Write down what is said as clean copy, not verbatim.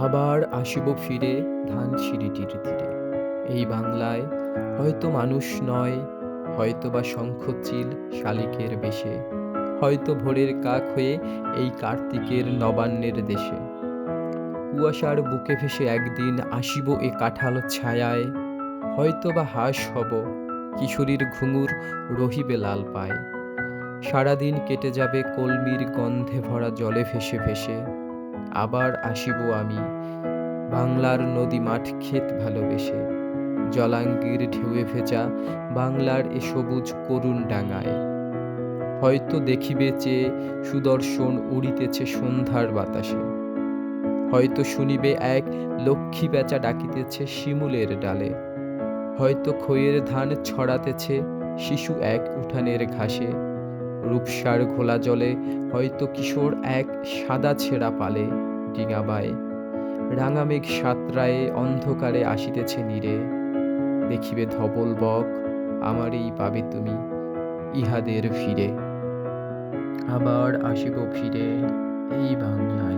আবার আসিব ফিরে ধানসিঁড়িটির তীরে। এই বাংলায় হয়তো মানুষ নয়, হয়তোবা শঙ্খচিল শালিকের বেশে, হয়তো ভোরের কাক হয়ে এই কার্তিকের নবান্নের দেশে। কুয়াশার বুকে ভেসে একদিন আসিব এ কাঁঠাল ছায়ায়, হয়তোবা হাঁস হব, কিশোরীর ঘুঙুর রহিবে লাল পায়। সারাদিন কেটে যাবে কলমির গন্ধে ভরা জলে ভেসে ভেসে। আবার আসিব আমি বাংলার নদী মাঠ ক্ষেত ভালোবেসে, জলাঙ্গির ঢেউয়ে ভেজা বাংলার এ সবুজ করুণ ডাঙায়। হয়তো দেখিবে চেয়ে সুদর্শন উড়িতেছে সন্ধ্যার বাতাসে, হয়তো শুনিবে এক লক্ষ্মী প্যাঁচা ডাকিতেছে শিমুলের ডালে, হয়তো খইয়ের ধান ছড়াতেছে শিশু এক উঠানের ঘাসে। রূপসার ঘোলা জলে হয়তো কিশোর এক সাদা ছেঁড়া পালে ডিঙাবায়। রাঙা মেঘ সাতরায়ে অন্ধকারে আসিতেছে নীরে, দেখিবে ধবল বক আমারই পাবে তুমি ইহাদের ভিড়ে। আবার আসিব ফিরে এই বাংলায়।